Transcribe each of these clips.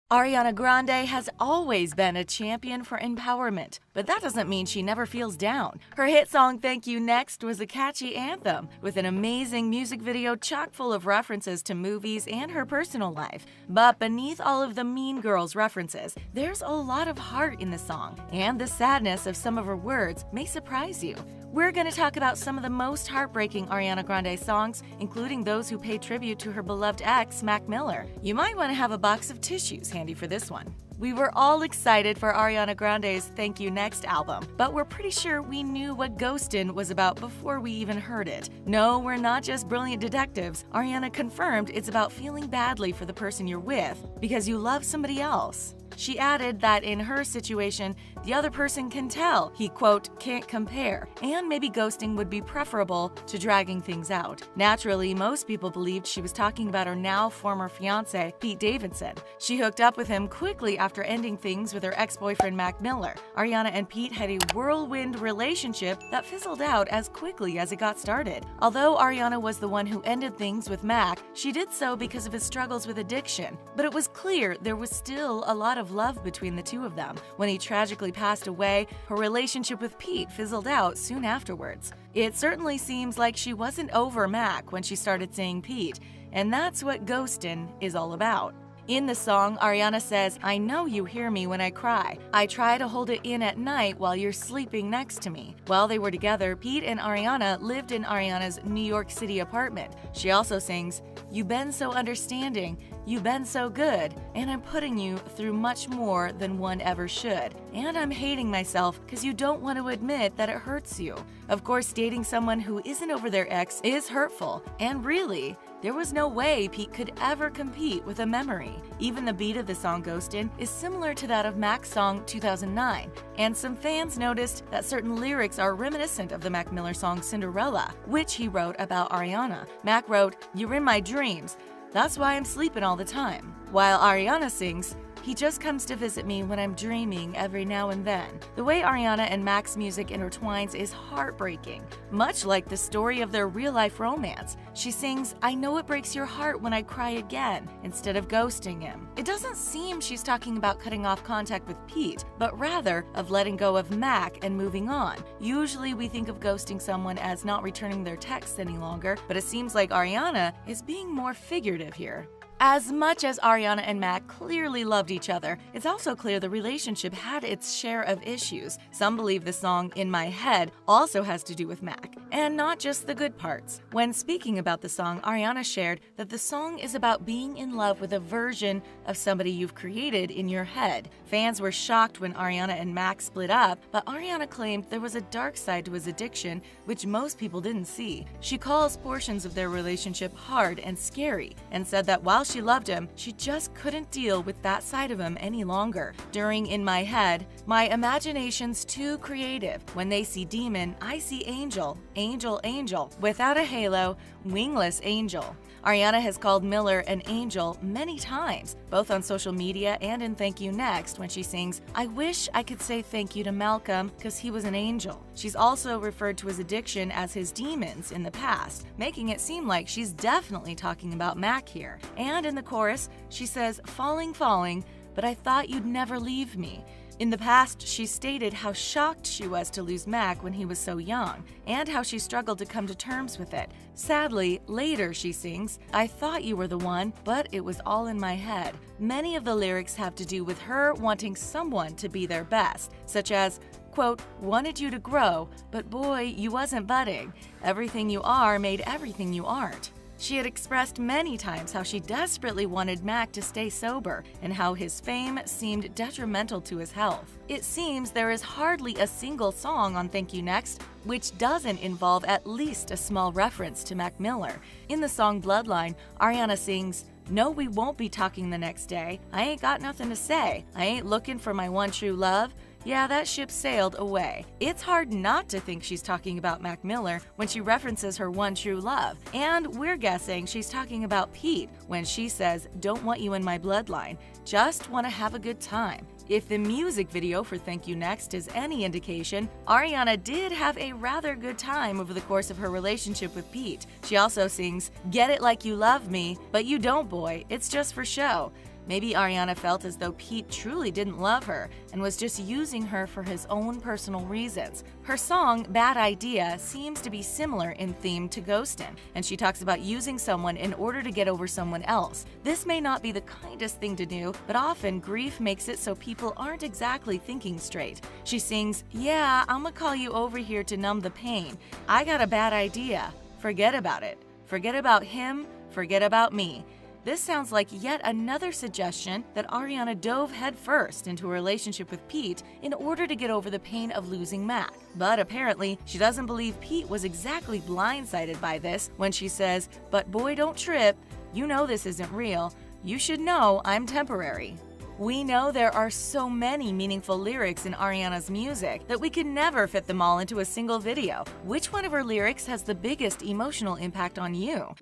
Ariana Grande has always been a champion for empowerment, but that doesn't mean she never feels down. Her hit song Thank You Next was a catchy anthem, with an amazing music video chock full of references to movies and her personal life. But beneath all of the Mean Girls references, there's a lot of heart in the song, and the sadness of some of her words may surprise you. We're going to talk about some of the most heartbreaking Ariana Grande songs, including those who pay tribute to her beloved ex, Mac Miller. You might want to have a box of tissues handy for this one. We were all excited for Ariana Grande's Thank You Next album, but we're pretty sure we knew what Ghostin' was about before we even heard it. No, we're not just brilliant detectives. Ariana confirmed it's about feeling badly for the person you're with because you love somebody else. She added that in her situation, the other person can tell he, quote, can't compare, and maybe ghosting would be preferable to dragging things out. Naturally, most people believed she was talking about her now former fiance, Pete Davidson. She hooked up with him quickly after ending things with her ex-boyfriend Mac Miller. Ariana and Pete had a whirlwind relationship that fizzled out as quickly as it got started. Although Ariana was the one who ended things with Mac, she did so because of his struggles with addiction. But it was clear there was still a lot of love between the two of them. When he tragically passed away, her relationship with Pete fizzled out soon afterwards. It certainly seems like she wasn't over Mac when she started seeing Pete, and that's what ghostin' is all about. In the song, Ariana says, I know you hear me when I cry. I try to hold it in at night while you're sleeping next to me. While they were together, Pete and Ariana lived in Ariana's New York City apartment. She also sings, You've been so understanding, you've been so good, and I'm putting you through much more than one ever should. And I'm hating myself because you don't want to admit that it hurts you. Of course, dating someone who isn't over their ex is hurtful, and really, there was no way Pete could ever compete with a memory. Even the beat of the song Ghostin' is similar to that of Mac's song 2009, and some fans noticed that certain lyrics are reminiscent of the Mac Miller song Cinderella, which he wrote about Ariana. Mac wrote, You're in my dreams, that's why I'm sleeping all the time. While Ariana sings, He just comes to visit me when I'm dreaming every now and then. The way Ariana and Mac's music intertwines is heartbreaking, much like the story of their real-life romance. She sings, I know it breaks your heart when I cry again, instead of ghosting him. It doesn't seem she's talking about cutting off contact with Pete, but rather of letting go of Mac and moving on. Usually we think of ghosting someone as not returning their texts any longer, but it seems like Ariana is being more figurative here. As much as Ariana and Mac clearly loved each other, it's also clear the relationship had its share of issues. Some believe the song In My Head also has to do with Mac, and not just the good parts. When speaking about the song, Ariana shared that the song is about being in love with a version of somebody you've created in your head. Fans were shocked when Ariana and Mac split up, but Ariana claimed there was a dark side to his addiction, which most people didn't see. She calls portions of their relationship hard and scary, and said that while she loved him, she just couldn't deal with that side of him any longer. During In My Head, my imagination's too creative. When they see demon, I see angel, angel, angel. Without a halo, wingless angel. Ariana has called Miller an angel many times, both on social media and in Thank You Next, when she sings, I wish I could say thank you to Malcolm because he was an angel. She's also referred to his addiction as his demons in the past, making it seem like she's definitely talking about Mac here. And in the chorus, she says, falling, falling, but I thought you'd never leave me. In the past, she stated how shocked she was to lose Mac when he was so young, and how she struggled to come to terms with it. Sadly, later she sings, I thought you were the one, but it was all in my head. Many of the lyrics have to do with her wanting someone to be their best, such as, quote, wanted you to grow, but boy, you wasn't budding. Everything you are made everything you aren't. She had expressed many times how she desperately wanted Mac to stay sober and how his fame seemed detrimental to his health. It seems there is hardly a single song on Thank You Next which doesn't involve at least a small reference to Mac Miller. In the song Bloodline, Ariana sings, no, we won't be talking the next day. I ain't got nothing to say. I ain't looking for my one true love. Yeah, that ship sailed away. It's hard not to think she's talking about Mac Miller when she references her one true love. And we're guessing she's talking about Pete when she says, don't want you in my bloodline, just want to have a good time. If the music video for Thank You Next is any indication, Ariana did have a rather good time over the course of her relationship with Pete. She also sings, get it like you love me, but you don't, boy, it's just for show. Maybe Ariana felt as though Pete truly didn't love her and was just using her for his own personal reasons. Her song, Bad Idea, seems to be similar in theme to ghosting, and she talks about using someone in order to get over someone else. This may not be the kindest thing to do, but often grief makes it so people aren't exactly thinking straight. She sings, "Yeah, I'ma call you over here to numb the pain. I got a bad idea. Forget about it. Forget about him, forget about me." This sounds like yet another suggestion that Ariana dove headfirst into a relationship with Pete in order to get over the pain of losing Mac. But apparently, she doesn't believe Pete was exactly blindsided by this when she says, "But boy, don't trip. You know this isn't real. You should know I'm temporary." We know there are so many meaningful lyrics in Ariana's music that we could never fit them all into a single video. Which one of her lyrics has the biggest emotional impact on you?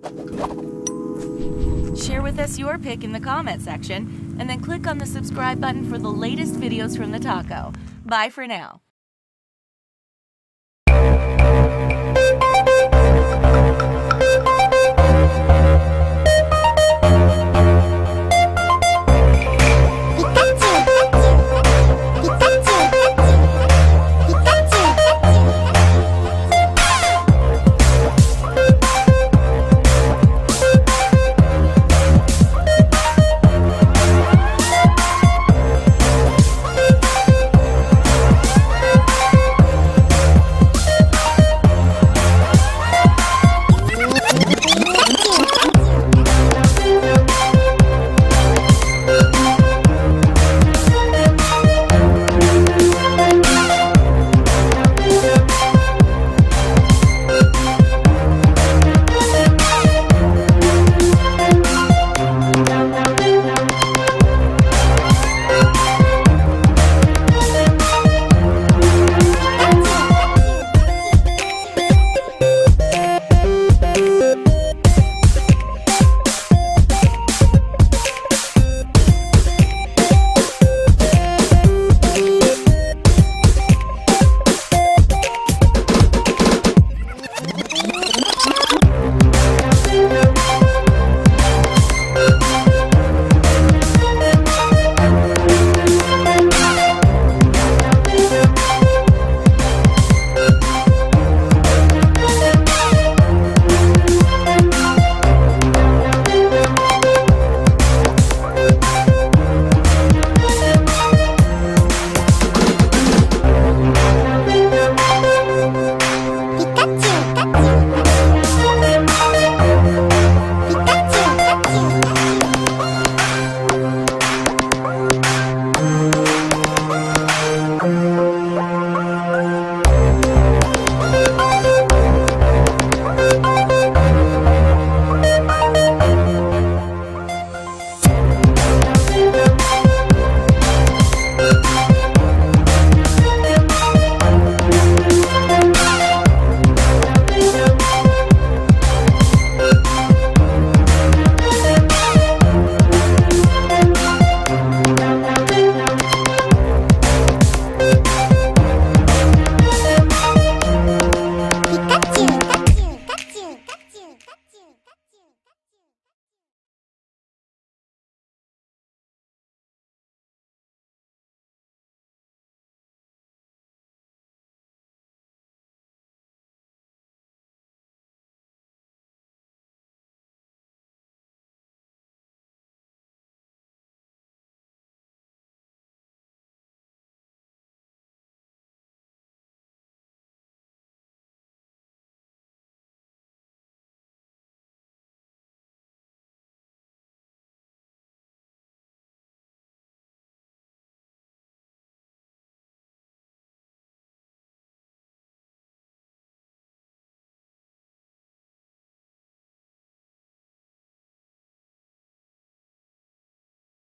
Share with us your pick in the comment section, and then click on the subscribe button for the latest videos from TheTalko. Bye for now.